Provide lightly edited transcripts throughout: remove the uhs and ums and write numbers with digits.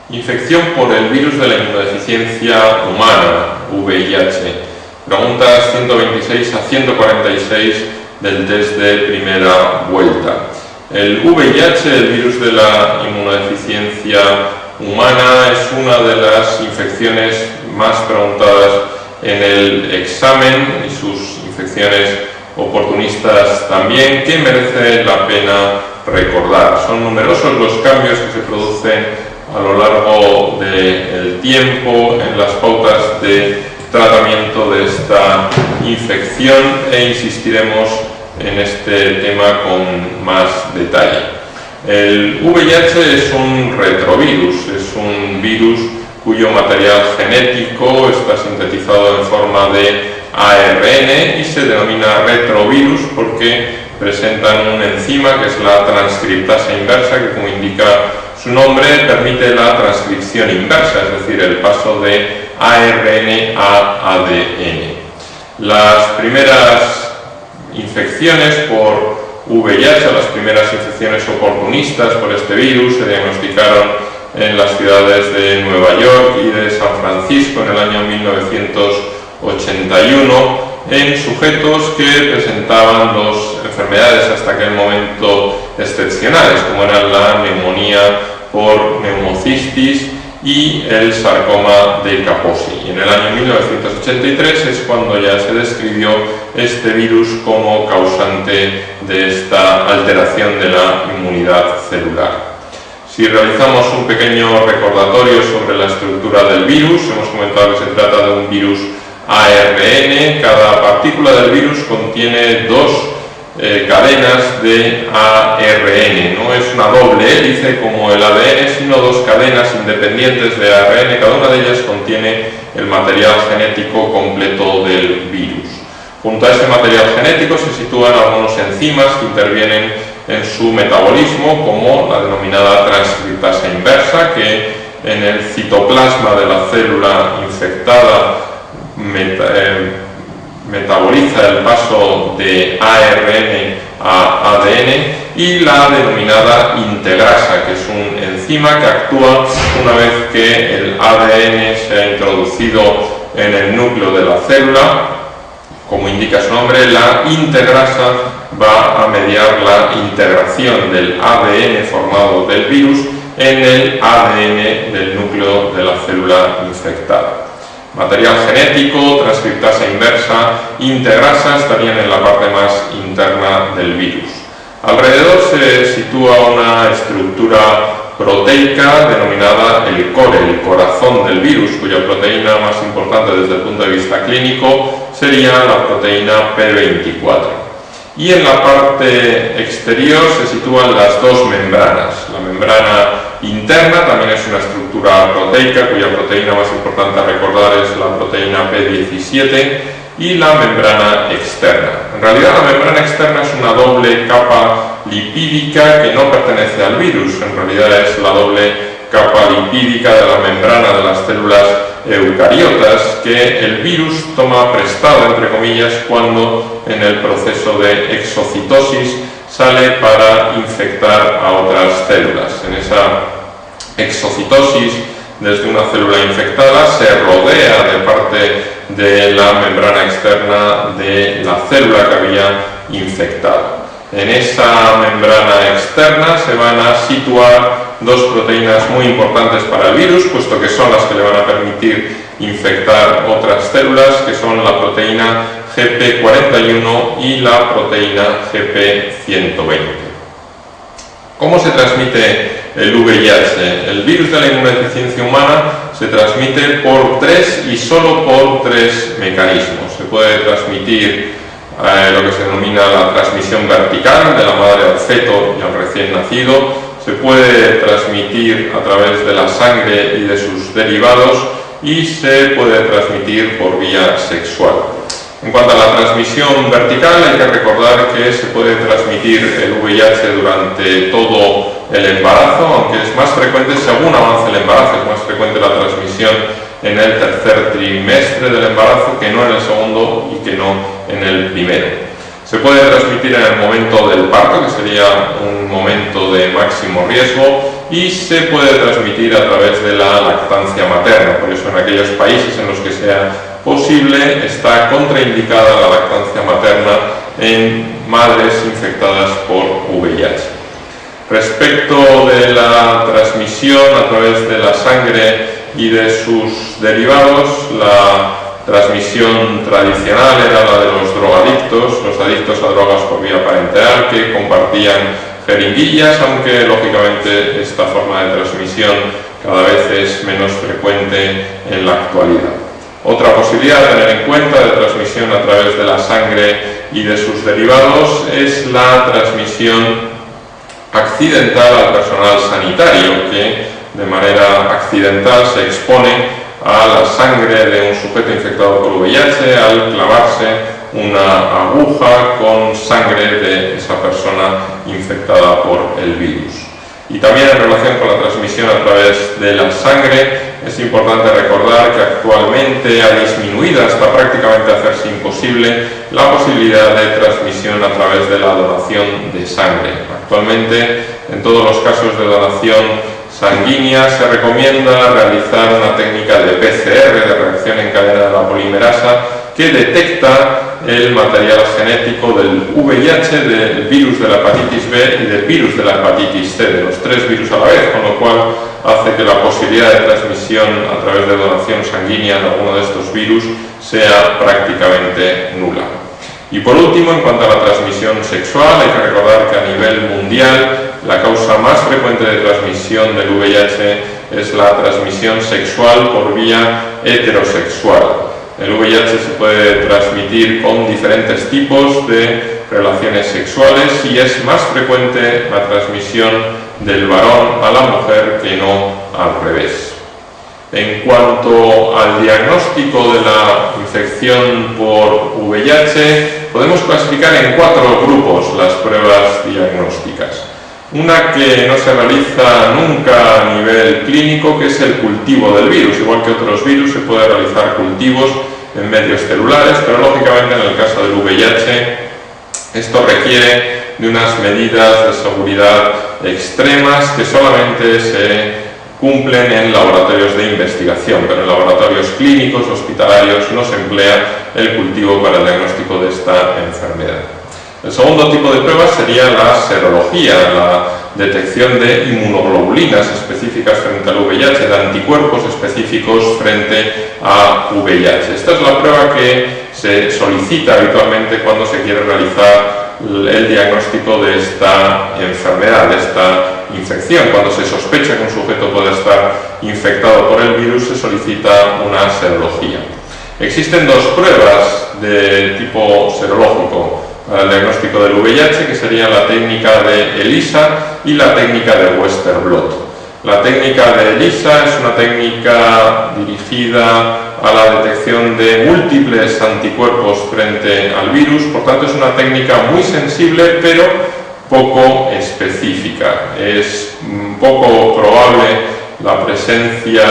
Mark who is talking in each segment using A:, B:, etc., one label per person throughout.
A: Infección por el virus de la inmunodeficiencia humana, VIH. Preguntas 126 a 146 del test de primera vuelta. El VIH, el virus de la inmunodeficiencia humana, es una de las infecciones más preguntadas en el examen y sus infecciones oportunistas también, que merece la pena recordar. Son numerosos los cambios que se producen a lo largo del tiempo en las pautas de tratamiento de esta infección e insistiremos en este tema con más detalle. El VIH es un retrovirus, es un virus cuyo material genético está sintetizado en forma de ARN y se denomina retrovirus porque presentan una enzima que es la transcriptasa inversa, que, como indica su nombre, permite la transcripción inversa, es decir, el paso de ARN a ADN. Las primeras infecciones por VIH, las primeras infecciones oportunistas por este virus, se diagnosticaron en las ciudades de Nueva York y de San Francisco en el año 1981 en sujetos que presentaban dos enfermedades hasta aquel momento excepcionales, como eran la neumonía por neumocistis y el sarcoma de Kaposi. Y en el año 1983 es cuando ya se describió este virus como causante de esta alteración de la inmunidad celular. Si realizamos un pequeño recordatorio sobre la estructura del virus, hemos comentado que se trata de un virus ARN. Cada partícula del virus contiene dos cadenas de ARN. No es una doble hélice como el ADN, sino dos cadenas independientes de ARN. Cada una de ellas contiene el material genético completo del virus. Junto a ese material genético se sitúan algunos enzimas que intervienen en su metabolismo, como la denominada transcriptasa inversa, que en el citoplasma de la célula infectada metaboliza el paso de ARN a ADN, y la denominada integrasa, que es un enzima que actúa una vez que el ADN se ha introducido en el núcleo de la célula. Como indica su nombre, la integrasa va a mediar la integración del ADN formado del virus en el ADN del núcleo de la célula infectada. Material genético, transcriptasa inversa, integrasa estarían en la parte más interna del virus. Alrededor se sitúa una estructura proteica denominada el core, el corazón del virus, cuya proteína más importante desde el punto de vista clínico sería la proteína P24. Y en la parte exterior se sitúan las dos membranas. La membrana interna también es una estructura proteica, cuya proteína más importante a recordar es la proteína P17, y la membrana externa. En realidad, la membrana externa es una doble capa lipídica que no pertenece al virus. En realidad es la doble capa lipídica de la membrana de las células eucariotas que el virus toma prestado, entre comillas, cuando en el proceso de exocitosis sale para infectar a otras células. En esa exocitosis, desde una célula infectada, se rodea de parte de la membrana externa de la célula que había infectado. En esa membrana externa se van a situar dos proteínas muy importantes para el virus, puesto que son las que le van a permitir infectar otras células, que son la proteína GP41 y la proteína GP120. ¿Cómo se transmite el VIH? El virus de la inmunodeficiencia humana se transmite por tres y solo por tres mecanismos. Se puede transmitir lo que se denomina la transmisión vertical, de la madre al feto y al recién nacido. Se puede transmitir a través de la sangre y de sus derivados, y se puede transmitir por vía sexual. En cuanto a la transmisión vertical, hay que recordar que se puede transmitir el VIH durante todo el embarazo, aunque es más frecuente según avance el embarazo. Es más frecuente la transmisión en el tercer trimestre del embarazo que no en el segundo y que no en el primero. Se puede transmitir en el momento del parto, que sería un momento de máximo riesgo, y se puede transmitir a través de la lactancia materna. Por eso en aquellos países en los que sea posible está contraindicada la lactancia materna en madres infectadas por VIH. Respecto de la transmisión a través de la sangre y de sus derivados, la transmisión tradicional era la de los drogadictos, los adictos a drogas por vía parenteral que compartían jeringuillas, aunque lógicamente esta forma de transmisión cada vez es menos frecuente en la actualidad. Otra posibilidad a tener en cuenta de transmisión a través de la sangre y de sus derivados es la transmisión accidental al personal sanitario, que de manera accidental se expone a la sangre de un sujeto infectado por VIH al clavarse una aguja con sangre de esa persona infectada por el virus. Y también en relación con la transmisión a través de la sangre, es importante recordar que actualmente ha disminuido hasta prácticamente hacerse imposible la posibilidad de transmisión a través de la donación de sangre. Actualmente, en todos los casos de donación sanguínea, se recomienda realizar una técnica de PCR, de reacción en cadena de la polimerasa, que detecta el material genético del VIH, del virus de la hepatitis B y del virus de la hepatitis C, de los tres virus a la vez, con lo cual hace que la posibilidad de transmisión a través de donación sanguínea de alguno de estos virus sea prácticamente nula. Y por último, en cuanto a la transmisión sexual, hay que recordar que a nivel mundial la causa más frecuente de transmisión del VIH es la transmisión sexual por vía heterosexual. El VIH se puede transmitir con diferentes tipos de relaciones sexuales y es más frecuente la transmisión del varón a la mujer que no al revés. En cuanto al diagnóstico de la infección por VIH, podemos clasificar en 4 grupos las pruebas diagnósticas. Una que no se realiza nunca a nivel clínico, que es el cultivo del virus. Igual que otros virus, se puede realizar cultivos en medios celulares, pero lógicamente en el caso del VIH esto requiere de unas medidas de seguridad extremas que solamente se cumplen en laboratorios de investigación, pero en laboratorios clínicos, hospitalarios, no se emplea el cultivo para el diagnóstico de esta enfermedad. El segundo tipo de pruebas sería la serología, la detección de inmunoglobulinas específicas frente al VIH, de anticuerpos específicos frente a VIH. Esta es la prueba que se solicita habitualmente cuando se quiere realizar el diagnóstico de esta enfermedad, de esta infección. Cuando se sospecha que un sujeto puede estar infectado por el virus, se solicita una serología. Existen 2 pruebas de tipo serológico para el diagnóstico del VIH, que sería la técnica de ELISA y la técnica de Western blot. La técnica de ELISA es una técnica dirigida a la detección de múltiples anticuerpos frente al virus, por tanto es una técnica muy sensible pero poco específica. Es poco probable la presencia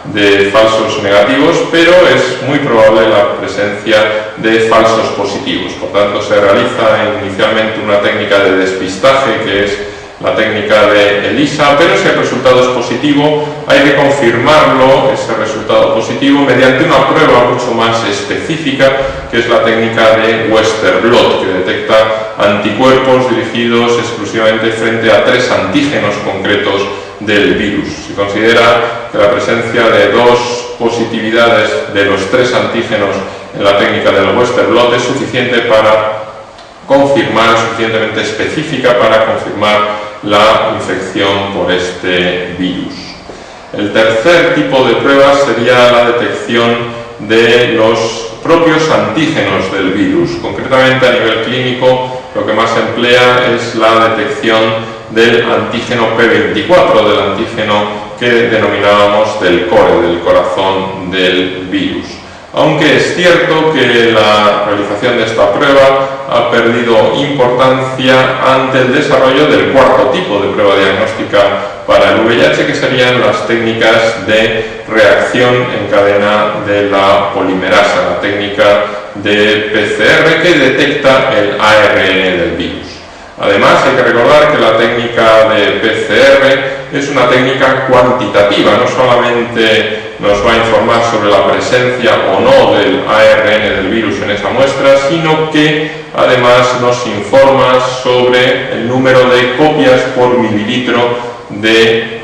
A: de falsos negativos, pero es muy probable la presencia de falsos positivos. Por tanto, se realiza inicialmente una técnica de despistaje, que es la técnica de ELISA, pero si el resultado es positivo, hay que confirmarlo, ese resultado positivo, mediante una prueba mucho más específica, que es la técnica de Western blot, que detecta anticuerpos dirigidos exclusivamente frente a 3 antígenos concretos del virus. Se considera que la presencia de 2 positividades de los 3 antígenos en la técnica del Western blot es suficiente para confirmar, suficientemente específica para confirmar la infección por este virus. El tercer tipo de pruebas sería la detección de los propios antígenos del virus. Concretamente, a nivel clínico, lo que más se emplea es la detección del antígeno P24, del antígeno que denominábamos del core, del corazón del virus. Aunque es cierto que la realización de esta prueba ha perdido importancia ante el desarrollo del cuarto tipo de prueba diagnóstica para el VIH, que serían las técnicas de reacción en cadena de la polimerasa, la técnica de PCR que detecta el ARN del virus. Además, hay que recordar que la técnica de PCR es una técnica cuantitativa, no solamente nos va a informar sobre la presencia o no del ARN del virus en esa muestra, sino que además nos informa sobre el número de copias por mililitro de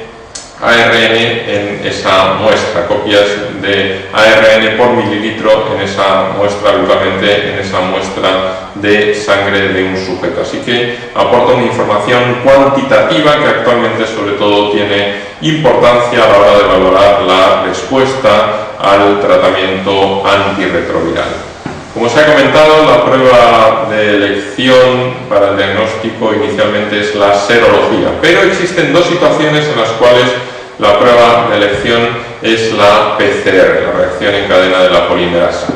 A: ARN en esa muestra, copias de ARN por mililitro en esa muestra, habitualmente en esa muestra de sangre de un sujeto. Así que aporta una información cuantitativa que actualmente sobre todo tiene importancia a la hora de valorar la respuesta al tratamiento antirretroviral. Como se ha comentado, la prueba de elección para el diagnóstico inicialmente es la serología, pero existen dos situaciones en las cuales la prueba de elección es la PCR, la reacción en cadena de la polimerasa.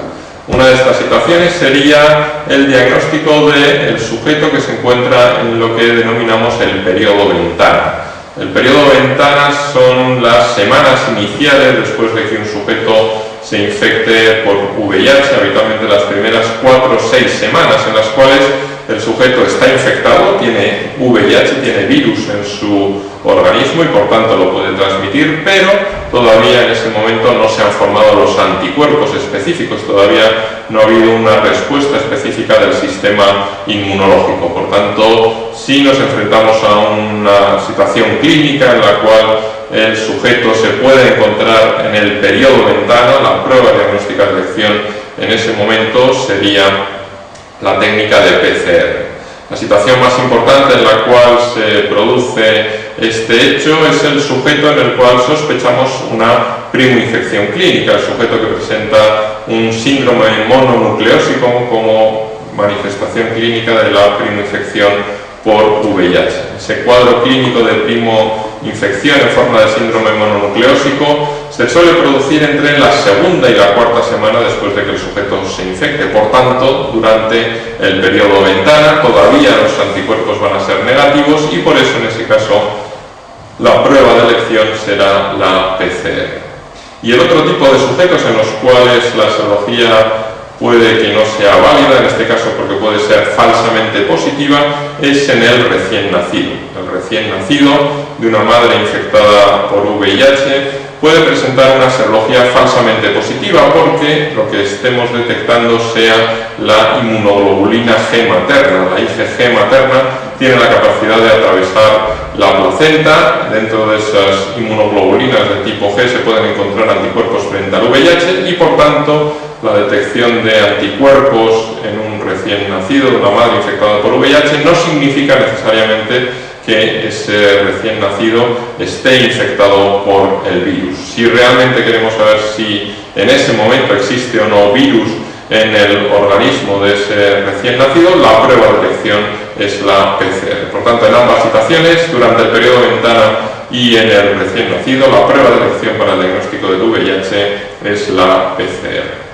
A: Una de estas situaciones sería el diagnóstico del sujeto que se encuentra en lo que denominamos el periodo ventana. El periodo ventana son las semanas iniciales después de que un sujeto se infecte por VIH, habitualmente las primeras 4 o 6 semanas en las cuales el sujeto está infectado, tiene VIH, tiene virus en su organismo y por tanto lo puede transmitir, pero todavía en ese momento no se han formado los anticuerpos específicos, todavía no ha habido una respuesta específica del sistema inmunológico. Por tanto, si nos enfrentamos a una situación clínica en la cual el sujeto se puede encontrar en el periodo ventana, la prueba diagnóstica de elección en ese momento sería la técnica de PCR. La situación más importante en la cual se produce este hecho es el sujeto en el cual sospechamos una primoinfección clínica, el sujeto que presenta un síndrome mononucleósico como manifestación clínica de la primoinfección por VIH. Ese cuadro clínico de primoinfección en forma de síndrome mononucleósico se suele producir entre la segunda y la cuarta semana después de que el sujeto se infecte. Por tanto, durante el periodo ventana todavía los anticuerpos van a ser negativos y por eso en ese caso la prueba de elección será la PCR. Y el otro tipo de sujetos en los cuales la serología puede que no sea válida, en este caso porque puede ser falsamente positiva, es en el recién nacido. El recién nacido de una madre infectada por VIH puede presentar una serología falsamente positiva porque lo que estemos detectando sea la inmunoglobulina G materna. La IgG materna tiene la capacidad de atravesar la placenta. Dentro de esas inmunoglobulinas de tipo G se pueden encontrar anticuerpos frente al VIH y por tanto la detección de anticuerpos en un recién nacido de una madre infectada por VIH no significa necesariamente que ese recién nacido esté infectado por el virus. Si realmente queremos saber si en ese momento existe o no virus en el organismo de ese recién nacido, la prueba de detección es la PCR. Por tanto, en ambas situaciones, durante el periodo ventana y en el recién nacido, la prueba de detección para el diagnóstico del VIH es la PCR.